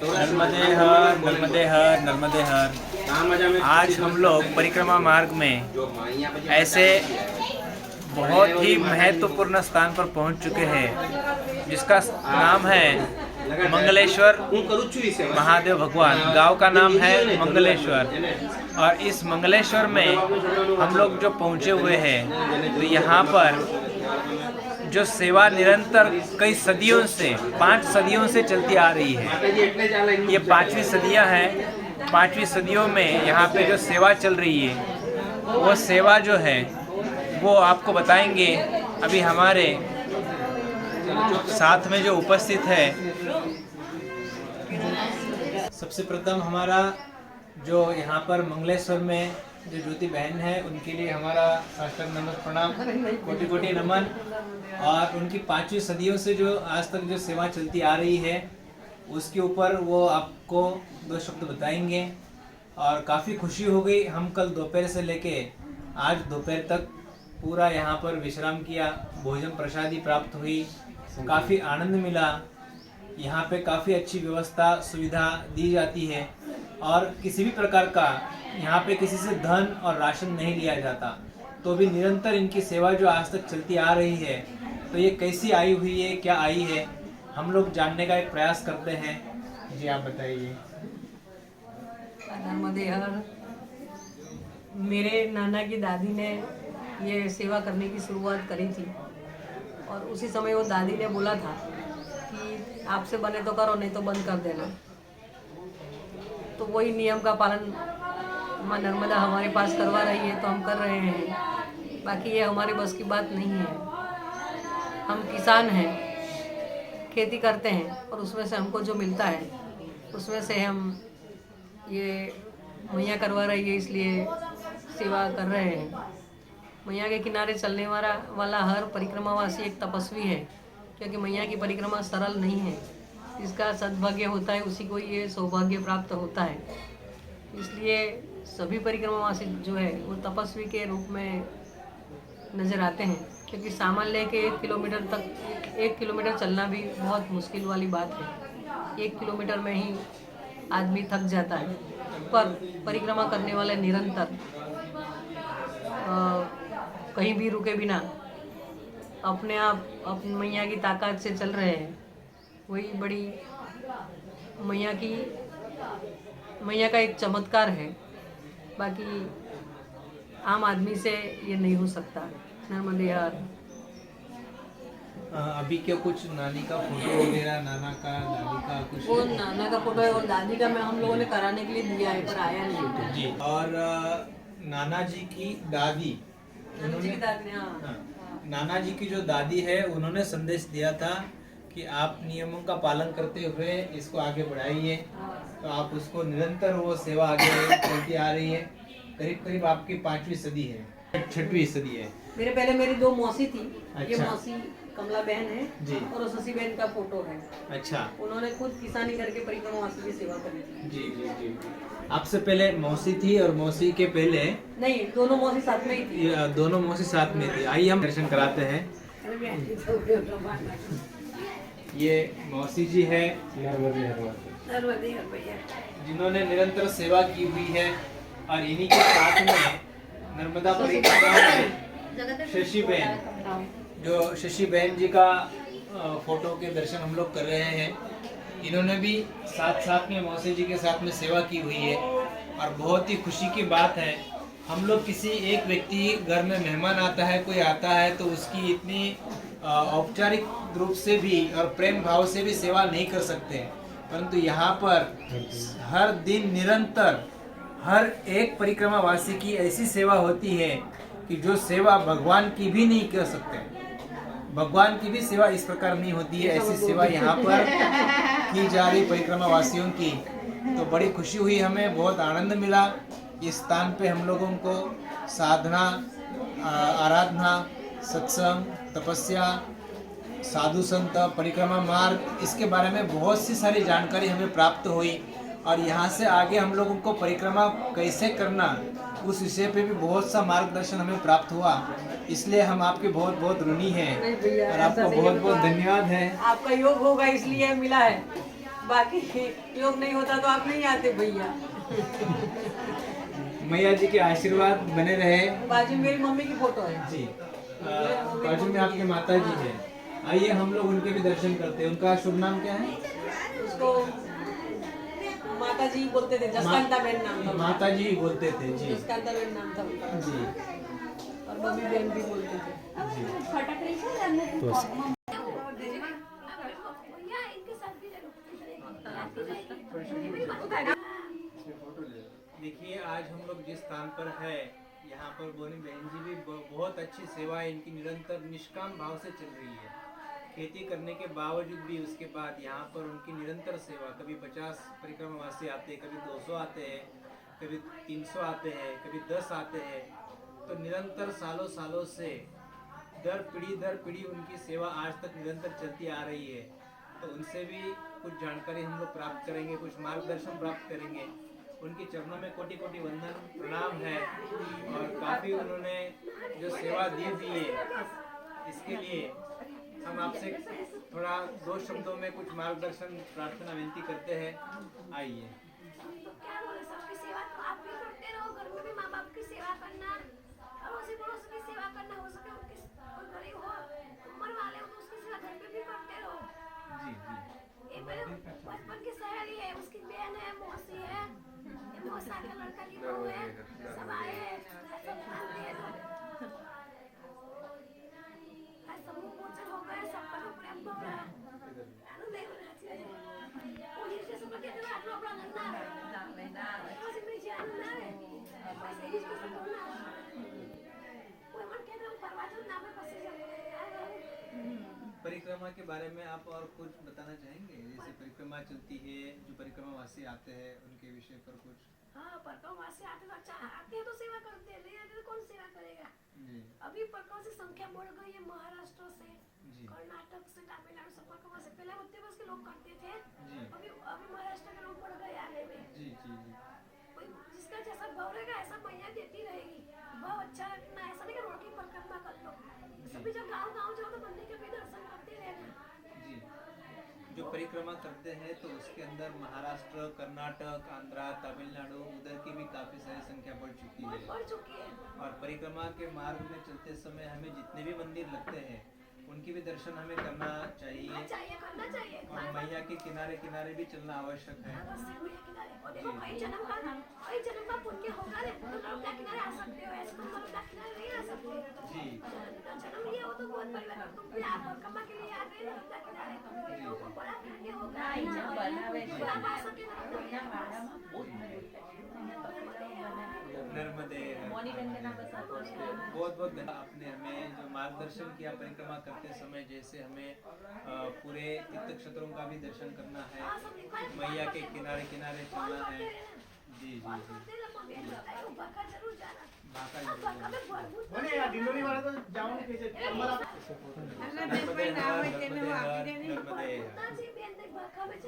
नर्मदे हर नर्मदे हर नर्मदे हर। आज हम लोग परिक्रमा मार्ग में ऐसे बहुत ही महत्वपूर्ण स्थान पर पहुंच चुके हैं जिसका नाम है मंगलेश्वर महादेव भगवान। गांव का नाम है मंगलेश्वर। और इस मंगलेश्वर में हम लोग जो पहुंचे हुए हैं तो यहाँ पर जो सेवा निरंतर कई सदियों से 5 सदियों से चलती आ रही है। ये 5वीं सदियाँ हैं। 5वीं सदियों में यहाँ पे जो सेवा चल रही है वो सेवा जो है वो आपको बताएंगे अभी हमारे साथ में जो उपस्थित है। सबसे प्रथम हमारा जो यहाँ पर मंगलेश्वर में जो ज्योति बहन है उनके लिए हमारा साष्टांग नमन प्रणाम, कोटि कोटि नमन। और उनकी 5वीं सदियों से जो आज तक जो सेवा चलती आ रही है उसके ऊपर वो आपको 2 शब्द बताएंगे। और काफ़ी खुशी हो गई, हम कल दोपहर से लेके आज दोपहर तक पूरा यहाँ पर विश्राम किया, भोजन प्रसादी प्राप्त हुई, काफ़ी आनंद मिला। यहाँ पे काफ़ी अच्छी व्यवस्था सुविधा दी जाती है और किसी भी प्रकार का यहाँ पे किसी से धन और राशन नहीं लिया जाता। तो भी निरंतर इनकी सेवा जो आज तक चलती आ रही है तो ये कैसी आई हुई है, क्या आई है, हम लोग जानने का एक प्रयास करते हैं। जी आप बताइए। नर्मदे हर। मेरे नाना की दादी ने ये सेवा करने की शुरुआत करी थी और उसी समय वो दादी ने बोला था कि आपसे बने तो करो, नहीं तो बंद कर देना। तो वही नियम का पालन माँ नर्मदा हमारे पास करवा रही है तो हम कर रहे हैं। बाकी ये हमारे बस की बात नहीं है। हम किसान हैं, खेती करते हैं और उसमें से हमको जो मिलता है उसमें से हम ये मैया करवा रही है इसलिए सेवा कर रहे हैं। मैया के किनारे चलने वाला हर परिक्रमावासी एक तपस्वी है, क्योंकि मैया की परिक्रमा सरल नहीं है। जिसका सद्भाग्य होता है उसी को ये सौभाग्य प्राप्त होता है। इसलिए सभी परिक्रमावासी जो है वो तपस्वी के रूप में नज़र आते हैं, क्योंकि सामान लेके 1 किलोमीटर चलना भी बहुत मुश्किल वाली बात है। 1 किलोमीटर में ही आदमी थक जाता है, पर परिक्रमा करने वाले निरंतर कहीं भी रुके बिना अपने आप अपनी मैया की ताकत से चल रहे हैं। वही बड़ी मैया का एक चमत्कार है। बाकी आम आदमी से ये नहीं हो सकता। नर्मदे हर। अभी क्या कुछ नानी का फोटो वगैरह, नाना का, दादी का कुछ? वो नाना का फोटो है और दादी का मैं हम लोगों ने कराने के लिए दिया है पर आया नहीं जी। और नाना जी की दादी, हाँ। नाना जी की जो दादी है उन्होंने संदेश दिया था कि आप नियमों का पालन करते हुए इसको आगे बढ़ाइए। तो आप उसको निरंतर वो सेवा आगे चलती आ रही है। करीब करीब आपकी 5वीं सदी है, 6वीं सदी है। मेरे पहले मेरी 2 मौसी थी। अच्छा। ये मौसी कमला बहन है जी। और शशि बहन का फोटो है। अच्छा। उन्होंने खुद किसानी करके परिक्रमावासी की सेवा करी थी। जी जी जी। आपसे पहले मौसी थी और मौसी के पहले नहीं, दोनों मौसी साथ में ही थी। दोनों मौसी साथ में थी। आइए हम दर्शन कराते हैं। ये मौसी जी है जिन्होंने निरंतर सेवा की हुई है। और इन्हीं के साथ में नर्मदा परिक्रमा में शशि बहन, जो शशि बहन जी का फोटो के दर्शन हम लोग कर रहे हैं। इन्होंने भी साथ में मौसी जी के साथ में सेवा की हुई है। और बहुत ही खुशी की बात है, हम लोग किसी एक व्यक्ति घर में मेहमान आता है, कोई आता है तो उसकी इतनी औपचारिक रूप से भी और प्रेम भाव से भी सेवा नहीं कर सकते। परंतु यहाँ पर हर दिन निरंतर हर एक परिक्रमावासी की ऐसी सेवा होती है कि जो सेवा भगवान की भी नहीं कर सकते। भगवान की भी सेवा इस प्रकार नहीं होती है, ऐसी सेवा यहाँ पर की जा रही परिक्रमावासियों की। तो बड़ी खुशी हुई, हमें बहुत आनंद मिला। इस स्थान पे हम लोगों को साधना, आराधना, सत्संग, तपस्या, साधु संत, परिक्रमा मार्ग, इसके बारे में बहुत सी सारी जानकारी हमें प्राप्त हुई। और यहाँ से आगे हम लोगों को परिक्रमा कैसे करना उस विषय पे भी बहुत सा मार्गदर्शन हमें प्राप्त हुआ। इसलिए हम आपके बहुत बहुत ऋणी हैं और आपका बहुत बहुत धन्यवाद है। आपका योग होगा इसलिए मिला है। बाकी योग नहीं होता तो आप नहीं आते भैया। मैया जी के आशीर्वाद बने रहे। बाजू में मेरी मम्मी की फोटो है जी, बाजू में आपकी माता जी है। आइए हम लोग उनके भी दर्शन करते हैं। उनका शुभ नाम क्या है? उसको माता जी बोलते थे, जसकांता बहन नाम था। माता जी बोलते थे जी। जसकांता बहन नाम था उनका। जी और बबी बहन भी बोलते थे। देखिए, आज हम लोग जिस स्थान पर है, यहाँ पर बोनी बहन जी भी बहुत अच्छी सेवा इनकी निरंतर निष्काम भाव से चल रही है। खेती करने के बावजूद भी उसके बाद यहाँ पर उनकी निरंतर सेवा, कभी 50 परिक्रमावासी आते हैं, कभी 200 आते हैं, कभी 300 आते हैं, कभी 10 आते हैं। तो निरंतर सालों सालों से दर पीढ़ी उनकी सेवा आज तक निरंतर चलती आ रही है। तो उनसे भी कुछ जानकारी हम लोग प्राप्त करेंगे, कुछ मार्गदर्शन प्राप्त करेंगे। उनके चरणों में कोटि कोटि वंदन प्रणाम है। और काफ़ी उन्होंने जो सेवा दी हुई है, इसके लिए हम आपसे थोड़ा 2 शब्दों में कुछ मार्गदर्शन प्रार्थना विनती करते हैं। आइए। तो क्या बोले, सबकी सेवा तो आप भी करते रहो, घर में भी माँ बाप की सेवा करना, अड़ोसी पड़ोसी की सेवा करना, हो सके उनकी कोई गरीब हो, उम्र वाले हो तो उसकी सेवा घर पे भी करते रहो। जी जी। ये मेरे बचपन की सहेली है, उसकी बहन है, मौसी है, ये मौसा का लड़का की बहू है, सब आए हैं, सब जानते हैं लोग। समूह पूजन हो गए, सबका लोग प्रेम हो रहा है। नहीं हो रहा चाहिए। पुलिस से सब कहते हैं आप लोग अपना धंधा है, ऐसे मेरी जान ना है, ऐसे ही इसको सब होना है। कोई मन कहते हैं परवाजन नाम है, बस परिक्रमा के बारे में आप और कुछ बताना चाहेंगे? जैसे परिक्रमा चलती है, जो परिक्रमावासी आते हैं, उनके विषय पर कुछ? हाँ, परिक्रमावासी आते तो अच्छा आते हैं तो सेवा करते हैं, नहीं आते तो कौन सेवा करेगा? अभी परिक्रमावासी संख्या बढ़ गई है, महाराष्ट्र से, कर्नाटक से, तमिलनाडु से परिक्रमावासी पहले मध्य प्रदेश के लोग करते थे, अभी महाराष्ट्र के लोग बढ़ गए आने में। जी जी जी। जिसका जैसा भाव रहेगा ऐसा मैया देती रहेगी। भाव अच्छा रखना, ऐसा नहीं कि रोड की परिक्रमा कर लो। सभी जब गाँव जाओ तो मंदिर के भी दर्शन करते रहना। जी, जो परिक्रमा करते हैं तो उसके अंदर महाराष्ट्र, कर्नाटक, आंध्रा, तमिलनाडु, उधर की भी काफी सारी संख्या बढ़ चुकी है। बढ़ चुकी है। और परिक्रमा के मार्ग में चलते समय हमें जितने भी मंदिर लगते हैं, उनकी भी दर्शन हमें करना चाहिए। करना चाहिए। और मैया के किनारे किनारे भी चलना आवश्यक है। और देखो कई जन्म का पुण्य होगा रे, तो नर्मदा किनारे आ सकते हो, ऐसे तुम नर्मदा किनारे नहीं आ सकते। जी। जन्म लिया हो तो बहुत परिवार, तुम भी आप परिक्रमा के लिए आ रहे हो नर्मदा किनारे, तो बड़ा पुण्य होगा। आप आ सके नर्मदे। बहुत बहुत धन्यवाद, आपने हमें जो मार्गदर्शन किया परिक्रमा करते समय। जैसे हमें पूरे तीर्थ क्षेत्रों का भी दर्शन करना है, मैया के किनारे किनारे चलना है। जी जी जी। बाका जरूर जाना। नर्मदे।